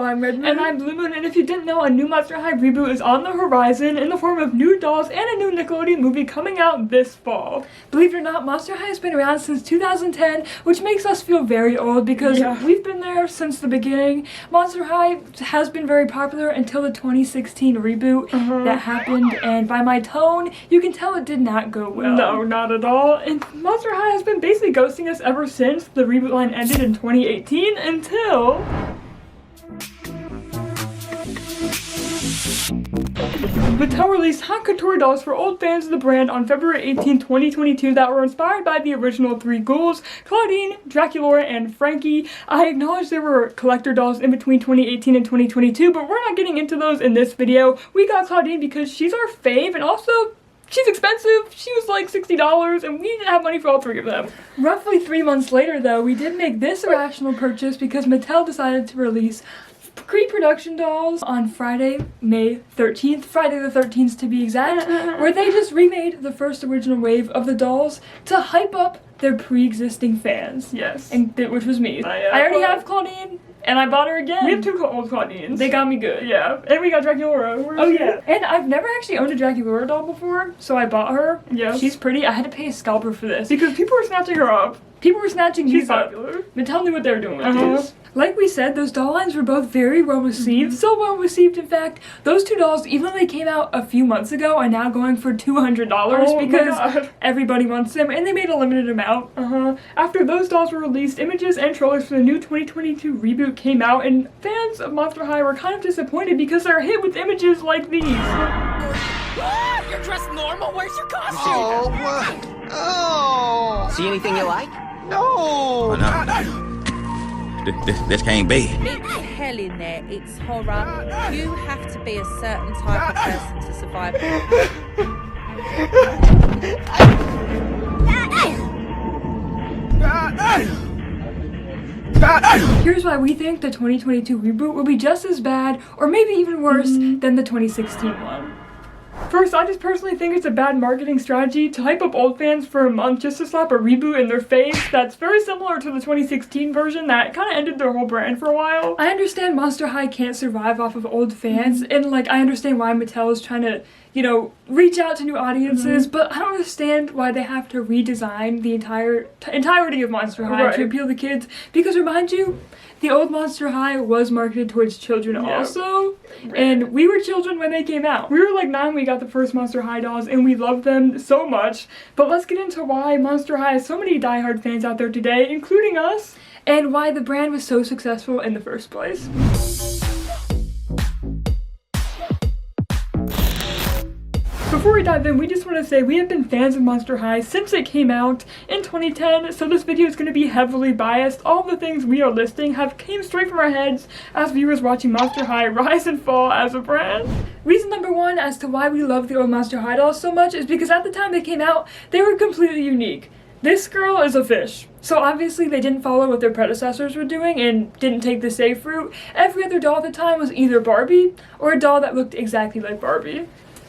I'm Redmoon. And I'm Blue Moon, and if you didn't know, a new Monster High reboot is on the horizon in the form of new dolls and a new Nickelodeon movie coming out this fall. Believe it or not, Monster High has been around since 2010, which makes us feel very old because we've been there since the beginning. Monster High has been very popular until the 2016 reboot that happened, and by my tone, you can tell it did not go well. No, not at all. And Monster High has been basically ghosting us ever since the reboot line ended in 2018 until Mattel released hot couture dolls for old fans of the brand on February 18, 2022 that were inspired by the original three ghouls, Claudine, Draculaura, and Frankie. I acknowledge there were collector dolls in between 2018 and 2022, but we're not getting into those in this video. We got Claudine because she's our fave, and also she's expensive. She was like $60 and we didn't have money for all three of them. Roughly 3 months later though, we did make this irrational purchase because Mattel decided to release pre-production dolls on Friday, May 13th, Friday the 13th to be exact, where they just remade the first original wave of the dolls to hype up their pre-existing fans. Yes. And which was me. I already have Claudine. And I bought her again. We have two old Claudines. They got me good. Yeah. And we got Draculaura. Oh yeah. And I've never actually owned a Draculaura doll before, so I bought her. Yeah. She's pretty. I had to pay a scalper for this. Because people were snatching her up. People were snatching these up. Mattel knew what they were doing with these. Like we said, those doll lines were both very well received. So well received, in fact. Those two dolls, even though they came out a few months ago, are now going for $200 because everybody wants them, and they made a limited amount. After those dolls were released, images and trailers for the new 2022 reboot came out, and fans of Monster High were kind of disappointed because they're hit with images like these. You're dressed normal? Where's your costume? Oh! See anything you like? No! Oh, no. This can't be. It's hell in there. It's horror. You have to be a certain type of person to survive. Here's why we think the 2022 reboot will be just as bad, or maybe even worse, than the 2016 one. First, I just personally think it's a bad marketing strategy to hype up old fans for a month just to slap a reboot in their face that's very similar to the 2016 version that kind of ended their whole brand for a while. I understand Monster High can't survive off of old fans, and like I understand why Mattel is trying to, you know, reach out to new audiences, but I don't understand why they have to redesign the entirety of Monster High to appeal to kids, because remind you, the old Monster High was marketed towards children also, and we were children when they came out. We were like 9 when we got the first Monster High dolls, and we loved them so much. But let's get into why Monster High has so many diehard fans out there today, including us, and why the brand was so successful in the first place. Before we dive in, we just want to say we have been fans of Monster High since it came out in 2010, so this video is going to be heavily biased. All the things we are listing came straight from our heads as viewers watching Monster High rise and fall as a brand. Reason number one as to why we love the old Monster High dolls so much is because at the time they came out, they were completely unique. This girl is a fish. So obviously they didn't follow what their predecessors were doing and didn't take the safe route. Every other doll at the time was either Barbie or a doll that looked exactly like Barbie.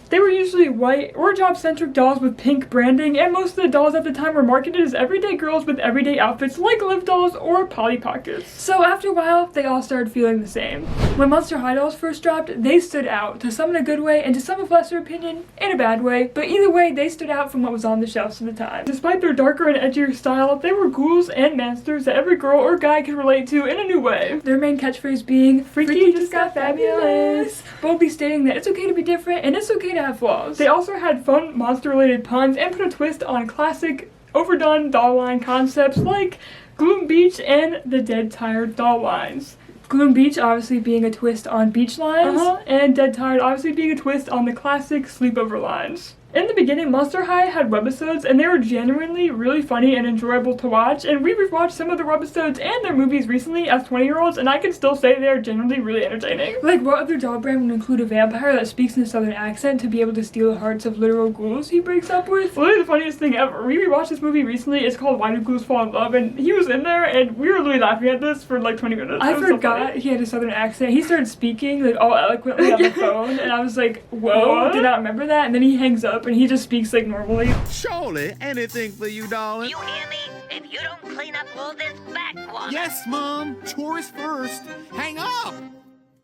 They were usually white or job-centric dolls with pink branding, and most of the dolls at the time were marketed as everyday girls with everyday outfits like Liv dolls or Polly Pockets. So after a while, they all started feeling the same. When Monster High dolls first dropped, they stood out, to some in a good way and to some of lesser opinion in a bad way, but either way, they stood out from what was on the shelves at the time. Despite their darker and edgier style, they were ghouls and monsters that every girl or guy could relate to in a new way. Their main catchphrase being, "Freaky just got fabulous," boldly stating that it's okay to be different and it's okay to have flaws. They also had fun monster-related puns and put a twist on classic overdone doll line concepts like Gloom Beach and the Dead Tired doll lines. Gloom Beach obviously being a twist on beach lines, and Dead Tired obviously being a twist on the classic sleepover lines. In the beginning, Monster High had webisodes, and they were genuinely really funny and enjoyable to watch, and we rewatched some of the webisodes and their movies recently as 20-year-olds, and I can still say they're genuinely really entertaining. Like, what other doll brand would include a vampire that speaks in a southern accent to be able to steal the hearts of literal ghouls he breaks up with? Literally the funniest thing ever. We rewatched this movie recently, it's called Why Do Ghouls Fall in Love, and he was in there, and we were literally laughing at this for like 20 minutes. I forgot he had a southern accent. He started speaking, like, all eloquently on the phone, and I was like, whoa, did not remember that, and then he hangs up, and he just speaks like normally. Surely, anything for you, darling. You hear me? If you don't clean up all this backwater. Yes, Mom. Chores first. Hang up.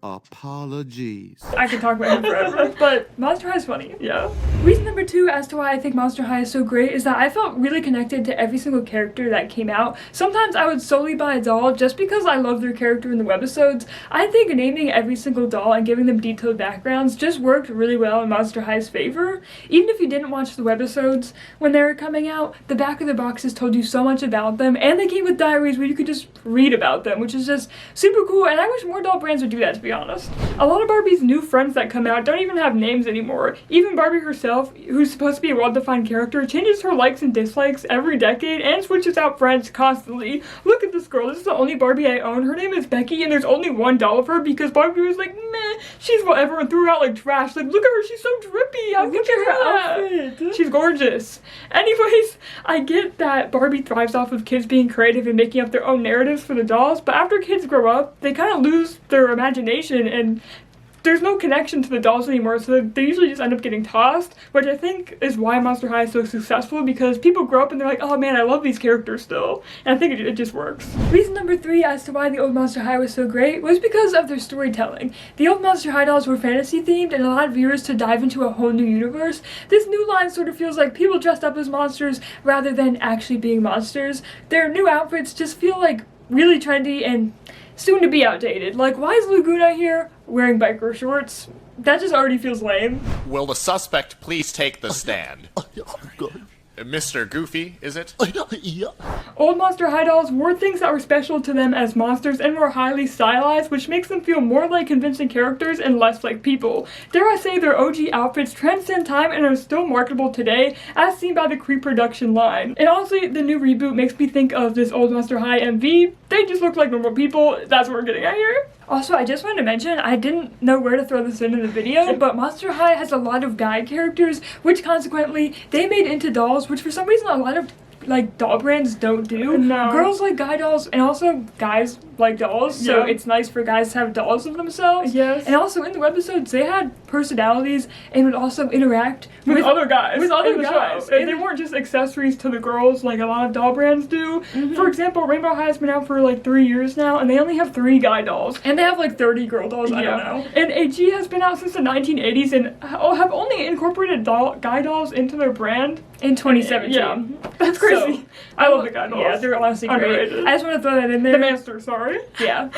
Apologies. I could talk about him forever, but Monster High is funny, yeah. Reason number 2 as to why I think Monster High is so great is that I felt really connected to every single character that came out. Sometimes I would solely buy a doll just because I love their character in the webisodes. I think naming every single doll and giving them detailed backgrounds just worked really well in Monster High's favor. Even if you didn't watch the webisodes when they were coming out, the back of the boxes told you so much about them, and they came with diaries where you could just read about them, which is just super cool, and I wish more doll brands would do that, to be honest. A lot of Barbie's new friends that come out don't even have names anymore. Even Barbie herself, who's supposed to be a well-defined character, changes her likes and dislikes every decade and switches out friends constantly. Look at this girl, this is the only Barbie I own. Her name is Becky, and there's only one doll of her because Barbie was like, meh, she's whatever, and threw her out like trash. Like, look at her, she's so drippy. How could you do that? Outfit. She's gorgeous. Anyways, I get that Barbie thrives off of kids being creative and making up their own narratives for the dolls, but after kids grow up, they kind of lose their imagination and there's no connection to the dolls anymore, so they usually just end up getting tossed, which I think is why Monster High is so successful, because people grow up and they're like, oh man, I love these characters still, and I think it just works. Reason number 3 as to why the old Monster High was so great was because of their storytelling. The old Monster High dolls were fantasy themed and allowed viewers to dive into a whole new universe. This new line sort of feels like people dressed up as monsters rather than actually being monsters. Their new outfits just feel like really trendy and soon to be outdated. Like, why is Laguna here wearing biker shorts? That just already feels lame. Will the suspect please take the stand? Mr. Goofy, is it? Yeah. Old Monster High dolls wore things that were special to them as monsters and were highly stylized, which makes them feel more like convincing characters and less like people. Dare I say their OG outfits transcend time and are still marketable today, as seen by the Creep production line. And honestly, the new reboot makes me think of this old Monster High MV. They just look like normal people. That's what we're getting at here. Also, I just wanted to mention, I didn't know where to throw this in the video, but Monster High has a lot of guy characters, which consequently, they made into dolls, which for some reason a lot of like doll brands don't do. No. Girls like guy dolls, and also guys like dolls, so it's nice for guys to have dolls of themselves. Yes. And also in the webisodes, they had personalities and would also interact with other guys. With other guys. And they weren't just accessories to the girls like a lot of doll brands do. For example, Rainbow High has been out for like 3 years now, and they only have 3 guy dolls. And they have like 30 girl dolls, I don't know. And AG has been out since the 1980s and have only incorporated guy dolls into their brand in 2017. Yeah. That's crazy. So, I love the guy dolls. Yeah, they're honestly great. I just want to throw that in there. The master, sorry. Yeah.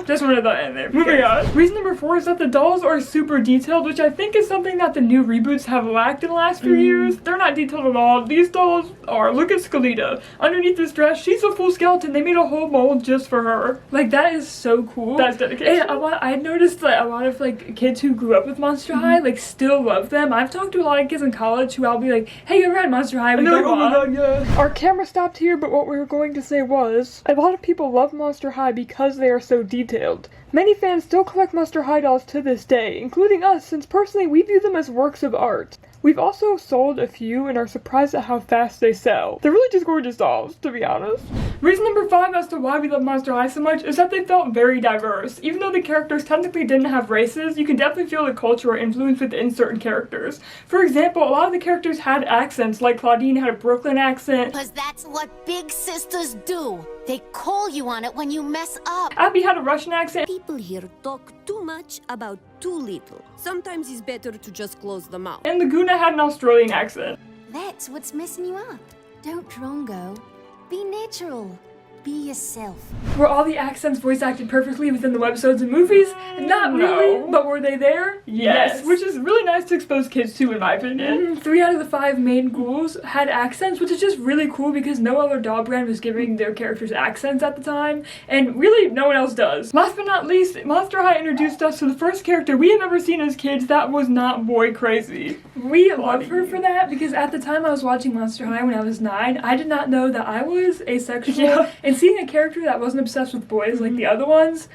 Just want to throw that in there. Moving on. Reason number 4 is that the dolls are super detailed, which I think is something that the new reboots have lacked in the last few years. They're not detailed at all. These dolls are, look at Skeleta. Underneath this dress, she's a full skeleton. They made a whole mold just for her. Like, that is so cool. That's dedication. And I noticed that a lot of like kids who grew up with Monster High like still love them. I've talked to a lot of kids in college who I'll be like, hey, you ever had Monster High? And they're like, oh my god, yeah. Our camera stopped here, but what we were going to say was, a lot of people love Monster High because they are so detailed. Many fans still collect Monster High dolls to this day, including us, since personally we view them as works of art. We've also sold a few and are surprised at how fast they sell. They're really just gorgeous dolls, to be honest. Reason number 5 as to why we love Monster High so much is that they felt very diverse. Even though the characters technically didn't have races, you can definitely feel the cultural influence within certain characters. For example, a lot of the characters had accents, like Claudine had a Brooklyn accent. Because that's what big sisters do. They call you on it when you mess up. Abby had a Russian accent. People here talk too much about too little. Sometimes it's better to just close the mouth. And Laguna had an Australian accent. That's what's messing you up. Don't drongo. Be natural. Be yourself. Were all the accents voice acted perfectly within the webisodes and movies? Not really, but were they there? Yes. Which is really nice to expose kids to, in my opinion. 3 out of the 5 main ghouls had accents, which is just really cool because no other doll brand was giving their characters accents at the time, and really no one else does. Last but not least, Monster High introduced us to the first character we had ever seen as kids that was not boy crazy. We love her for that because at the time I was watching Monster High when I was 9, I did not know that I was asexual. And seeing a character that wasn't obsessed with boys like the other ones,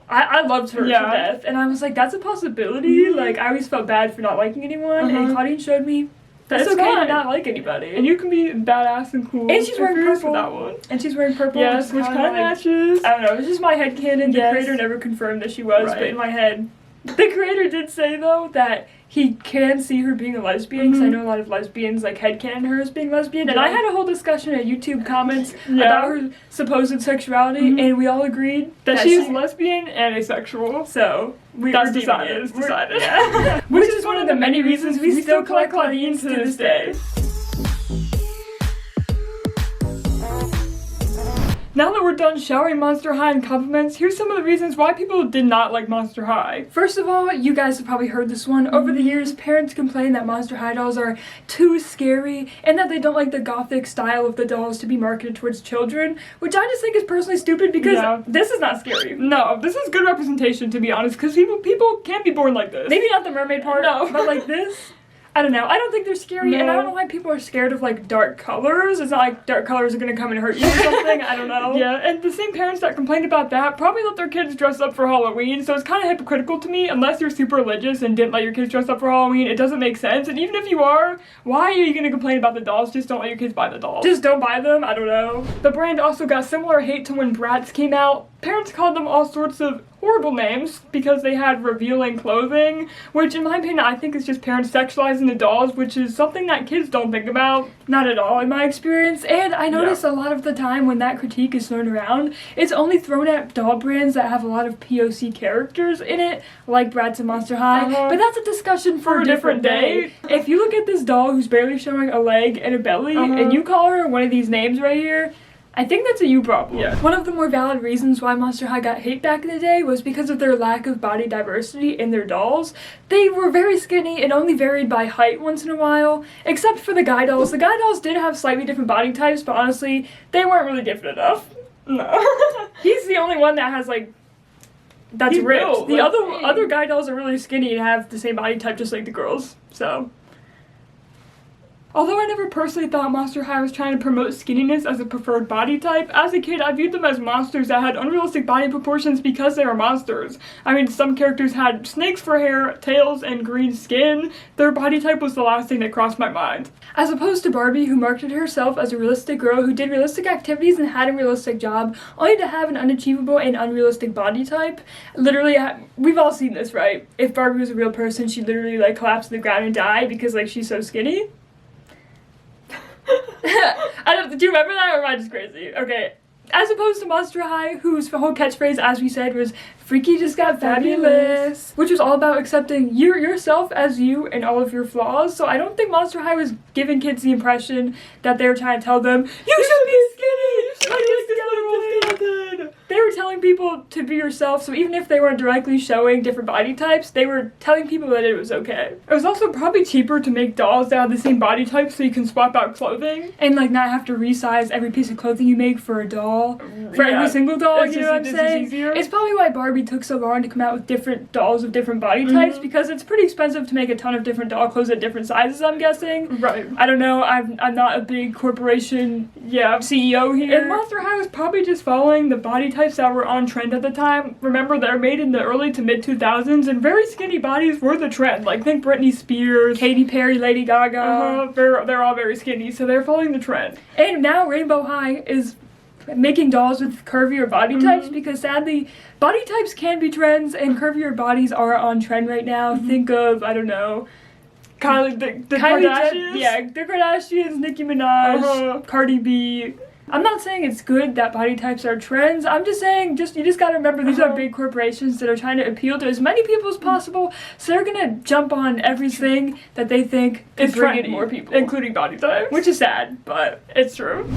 I loved her to death. And I was like, that's a possibility. Like, I always felt bad for not liking anyone. And Claudine showed me that it's okay to not like anybody. And you can be badass and cool. And she's wearing purple. That one. And she's wearing purple. Yes, which kind of matches. I don't know. It's just my headcanon. The creator never confirmed that she was, but in my head, The creator did say, though, that he can see her being a lesbian, because I know a lot of lesbians, like, headcanon her as being lesbian, and I had a whole discussion in YouTube comments about her supposed sexuality, and we all agreed that she's lesbian and asexual, so that's decided. It's decided. Yeah. Which is one of the many reasons we still collect Claudines to this day. Now that we're done showering Monster High in compliments, here's some of the reasons why people did not like Monster High. First of all, you guys have probably heard this one. Over the years, parents complain that Monster High dolls are too scary and that they don't like the gothic style of the dolls to be marketed towards children, which I just think is personally stupid because this is not scary. No, this is good representation, to be honest, because people can't be born like this. Maybe not the mermaid part, but like this. I don't know. I don't think they're scary, and I don't know why people are scared of, like, dark colors. It's not like dark colors are gonna come and hurt you or something. I don't know. Yeah, and the same parents that complained about that probably let their kids dress up for Halloween, so it's kind of hypocritical to me. Unless you're super religious and didn't let your kids dress up for Halloween, it doesn't make sense. And even if you are, why are you gonna complain about the dolls? Just don't let your kids buy the dolls. Just don't buy them. I don't know. The brand also got similar hate to when Bratz came out. Parents called them all sorts of horrible names because they had revealing clothing, which in my opinion I think is just parents sexualizing the dolls, which is something that kids don't think about. Not at all in my experience. And I notice a lot of the time when that critique is thrown around, it's only thrown at doll brands that have a lot of POC characters in it, like Bratz and Monster High, but that's a discussion for a different day. If you look at this doll who's barely showing a leg and a belly, and you call her one of these names right here, I think that's a you problem. Yeah. One of the more valid reasons why Monster High got hate back in the day was because of their lack of body diversity in their dolls. They were very skinny and only varied by height once in a while, except for the guy dolls. The guy dolls did have slightly different body types, but honestly, they weren't really different enough. No. He's the only one that has, like, that's ripped. Built. The other guy dolls are really skinny and have the same body type just like the girls, so. Although I never personally thought Monster High was trying to promote skinniness as a preferred body type, as a kid I viewed them as monsters that had unrealistic body proportions because they were monsters. I mean, some characters had snakes for hair, tails, and green skin. Their body type was the last thing that crossed my mind. As opposed to Barbie, who marketed herself as a realistic girl who did realistic activities and had a realistic job, only to have an unachievable and unrealistic body type. Literally, we've all seen this, right? If Barbie was a real person, she'd literally, like, collapse to the ground and die because, like, she's so skinny. Do you remember that, or am I just crazy? Okay. As opposed to Monster High, whose whole catchphrase, as we said, was "Freaky just got fabulous," which was all about accepting yourself as you and all of your flaws. So I don't think Monster High was giving kids the impression that they were trying to tell them, "You should be skinny! You should like this skeleton!" They were telling people to be yourself, so even if they weren't directly showing different body types, they were telling people that it was okay. It was also probably cheaper to make dolls that have the same body type so you can swap out clothing and, like, not have to resize every piece of clothing you make for a doll. For every single doll, you know what I'm saying? It's probably why Barbie took so long to come out with different dolls of different body types, because it's pretty expensive to make a ton of different doll clothes at different sizes, I'm guessing. Right. I don't know, I'm not a big corporation CEO here. And Monster High was probably just following the body types that were on trend at the time. Remember, they're made in the early to mid 2000s, and very skinny bodies were the trend. Like, think Britney Spears, Katy Perry, Lady Gaga. They're all very skinny, so they're following the trend. And now Rainbow High is making dolls with curvier body types, because sadly body types can be trends and curvier bodies are on trend right now. Think of, I don't know, Kylie, the Kardashians. Yeah, the Kardashians, Nicki Minaj, Cardi B. I'm not saying it's good that body types are trends. I'm just saying you just gotta remember these are big corporations that are trying to appeal to as many people as possible, so they're gonna jump on everything that they think is bringing more people, including body types, which is sad, but it's true.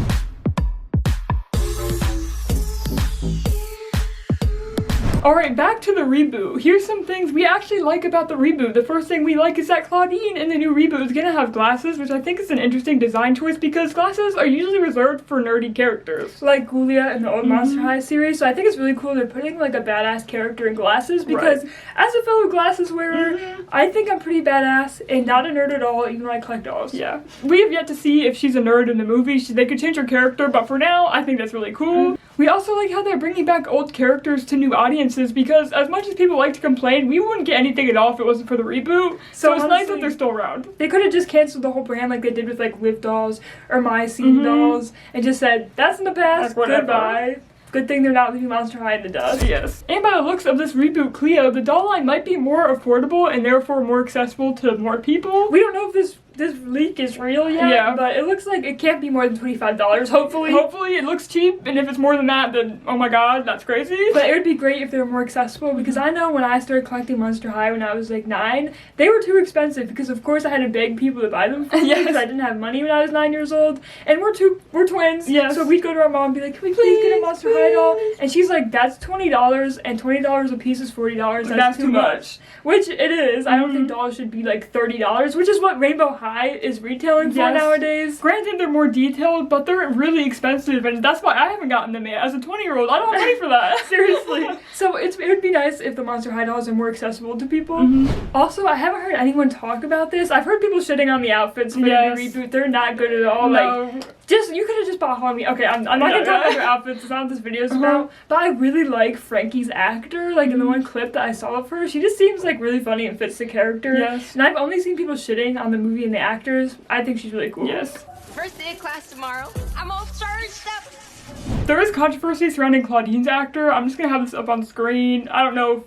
Alright, back to the reboot. Here's some things we actually like about the reboot. The first thing we like is that Claudine in the new reboot is gonna have glasses, which I think is an interesting design choice because glasses are usually reserved for nerdy characters, like Ghoulia in the old Monster High series, so I think it's really cool they're putting, like, a badass character in glasses, because as a fellow glasses wearer, I think I'm pretty badass and not a nerd at all, even though I collect dolls. Yeah. We have yet to see if she's a nerd in the movie. They could change her character, but for now, I think that's really cool. We also like how they're bringing back old characters to new audiences, because as much as people like to complain, we wouldn't get anything at all if it wasn't for the reboot. So it's nice that they're still around. They could have just canceled the whole brand like they did with, like, Liv dolls or My Scene dolls and just said, that's in the past, goodbye. Good thing they're not leaving Monster High in the dust. Yes. And by the looks of this reboot Cleo, the doll line might be more affordable and therefore more accessible to more people. We don't know if this leak is real yet, but it looks like it can't be more than $25, hopefully. Hopefully it looks cheap, and if it's more than that, then oh my god, that's crazy. But it would be great if they were more accessible, because I know when I started collecting Monster High when I was like 9, they were too expensive, because of course I had to beg people to buy them for me, because I didn't have money when I was 9 years old, and we're twins, so we'd go to our mom and be like, can we please get a Monster High doll? And she's like, that's $20, and $20 a piece is $40, that's too much. Which it is. I don't think dolls should be like $30, which is what Rainbow High is retailing for nowadays. Granted, they're more detailed, but they're really expensive, and that's why I haven't gotten them yet. As a 20-year-old, I don't have money for that. Seriously. So it would be nice if the Monster High dolls are more accessible to people. Also, I haven't heard anyone talk about this. I've heard people shitting on the outfits for the reboot. They're not good at all. No. Like, you could have just bought Halloween. Okay, I'm not gonna talk about their outfits. It's not what this video is about. But I really like Frankie's actor. Like in the one clip that I saw of her, she just seems like really funny and fits the character. Yes. And I've only seen people shitting on the movie and the actors. I think she's really cool. Yes. First day of class tomorrow. I'm all charged up. There is controversy surrounding Claudine's actor. I'm just gonna have this up on screen. I don't know if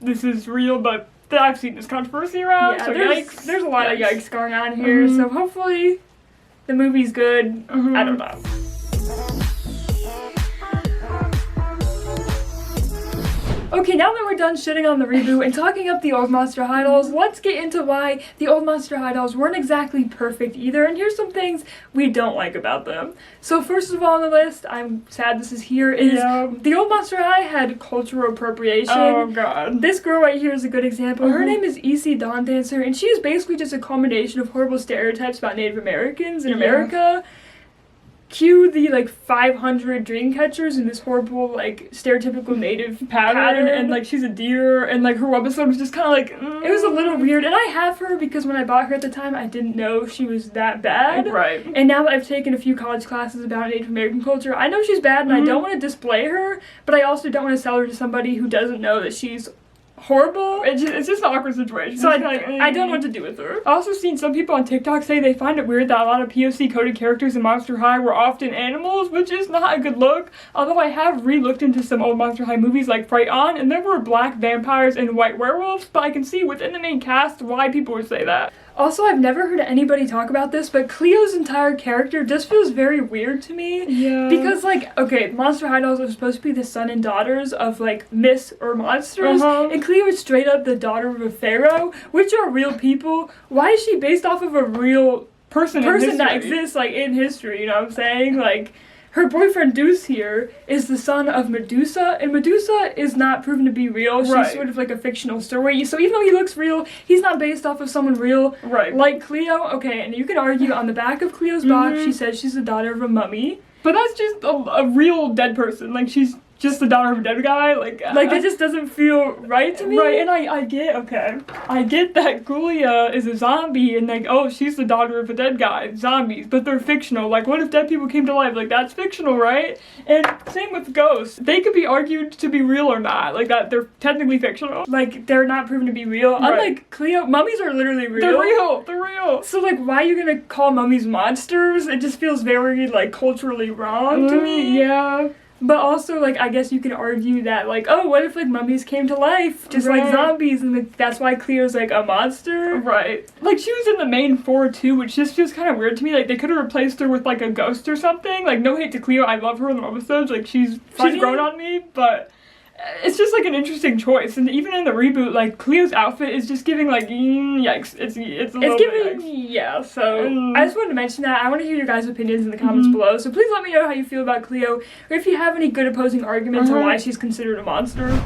this is real, but I've seen this controversy around. Yeah, so there's a lot of yikes going on here. So hopefully the movie's good. I don't know. Okay, now that we're done shitting on the reboot and talking up the old Monster High dolls, let's get into why the old Monster High dolls weren't exactly perfect either, and here's some things we don't like about them. So first of all on the list, I'm sad this is here, is the old Monster High had cultural appropriation. Oh god. This girl right here is a good example. Her name is E.C. Dawn Dancer, and she is basically just a combination of horrible stereotypes about Native Americans in America. Cue the like 500 dream catchers in this horrible like stereotypical native pattern, and like she's a deer, and like her webisode was just kind of like it was a little weird. And I have her because when I bought her at the time I didn't know she was that bad. Right. And now that I've taken a few college classes about Native American culture, I know she's bad, and I don't want to display her, but I also don't want to sell her to somebody who doesn't know that she's horrible. It's just an awkward situation. So I don't know what to do with her. I've also seen some people on TikTok say they find it weird that a lot of POC coded characters in Monster High were often animals, which is not a good look. Although I have re-looked into some old Monster High movies like Fright On, and there were black vampires and white werewolves, but I can see within the main cast why people would say that. Also, I've never heard anybody talk about this, but Cleo's entire character just feels very weird to me. Yeah. Because, like, okay, Monster High dolls are supposed to be the son and daughters of, like, myths or monsters, and Cleo is straight up the daughter of a pharaoh, which are real people. Why is she based off of a real person that exists, like, in history, you know what I'm saying? Like, her boyfriend Deuce here is the son of Medusa, and Medusa is not proven to be real. She's sort of like a fictional story. So even though he looks real, he's not based off of someone real. Right. Like Cleo, okay, and you can argue on the back of Cleo's box, she says she's the daughter of a mummy. But that's just a real dead person. Like, she's just the daughter of a dead guy. Like that just doesn't feel right to me. Right, and I get that Ghoulia is a zombie, and like, oh, she's the daughter of a dead guy. Zombies, but they're fictional. Like, what if dead people came to life? Like, that's fictional, right? And same with ghosts. They could be argued to be real or not. Like, that they're technically fictional. Like, they're not proven to be real. Right. Unlike Cleo, mummies are literally real. They're real. So, like, why are you gonna call mummies monsters? It just feels very, like, culturally wrong to me. Yeah. But also, like, I guess you can argue that, like, oh, what if, like, mummies came to life, just like zombies, and like, that's why Cleo's, like, a monster? Right. Like, she was in the main 4, too, which just feels kind of weird to me. Like, they could have replaced her with, like, a ghost or something. Like, no hate to Cleo, I love her in the episodes, like, she's grown on me, but it's just, like, an interesting choice. And even in the reboot, like, Cleo's outfit is just giving, like, yikes. It's giving, yeah, so I just wanted to mention that. I want to hear your guys' opinions in the comments below, so please let me know how you feel about Cleo, or if you have any good opposing arguments on why she's considered a monster.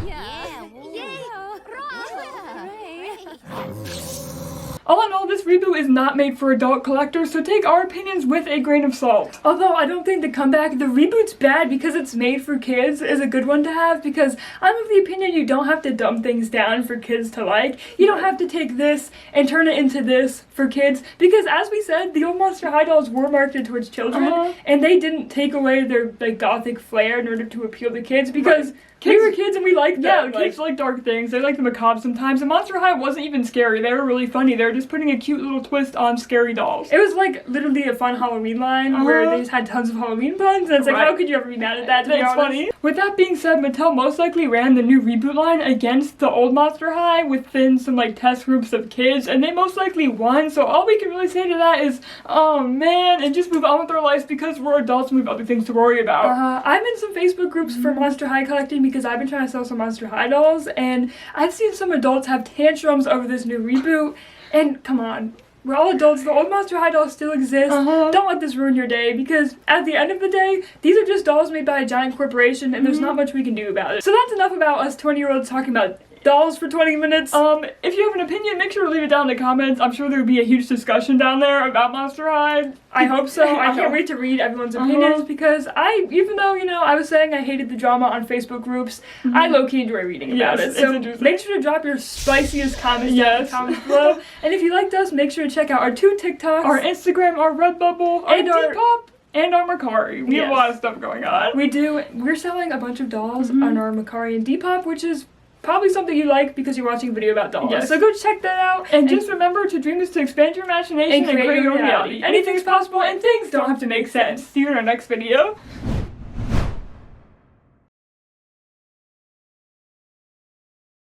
All in all, this reboot is not made for adult collectors, so take our opinions with a grain of salt. Although I don't think the comeback, the reboot's bad because it's made for kids, is a good one to have, because I'm of the opinion you don't have to dumb things down for kids to like. You don't have to take this and turn it into this for kids, because as we said, the old Monster High dolls were marketed towards children, and they didn't take away their, like, gothic flair in order to appeal to kids, because We were kids and we liked them. Yeah, Kids like dark things. They like the macabre sometimes. And Monster High wasn't even scary. They were really funny. They were just putting a cute little twist on scary dolls. It was like literally a fun Halloween line where they just had tons of Halloween puns. And it's like, how could you ever be mad at that? It's funny. With that being said, Mattel most likely ran the new Reboot line against the old Monster High within some like test groups of kids, and they most likely won. So all we can really say to that is, oh man, and just move on with our lives because we're adults and we have other things to worry about. I'm in some Facebook groups for Monster High collecting because I've been trying to sell some Monster High dolls, and I've seen some adults have tantrums over this new reboot. And come on, we're all adults. The old Monster High dolls still exist. Don't let this ruin your day, because at the end of the day, these are just dolls made by a giant corporation, and there's not much we can do about it. So that's enough about us 20-year-olds talking about dolls for 20 minutes. If you have an opinion, make sure to leave it down in the comments. I'm sure there would be a huge discussion down there about Monster High. I hope so. I can't wait to read everyone's opinions, because even though, you know, I was saying I hated the drama on Facebook groups, I low-key enjoy reading about it. So make sure to drop your spiciest comments down in the comments below. And if you liked us, make sure to check out our 2 TikToks, our Instagram, our Redbubble, and our Depop, and our Mercari. We have a lot of stuff going on. We do. We're selling a bunch of dolls on our Mercari and Depop, which is probably something you like because you're watching a video about dolls. Yes. So go check that out. And just remember to dream is to expand your imagination and create your reality. Anything's possible and things don't have to make sense. See you in our next video.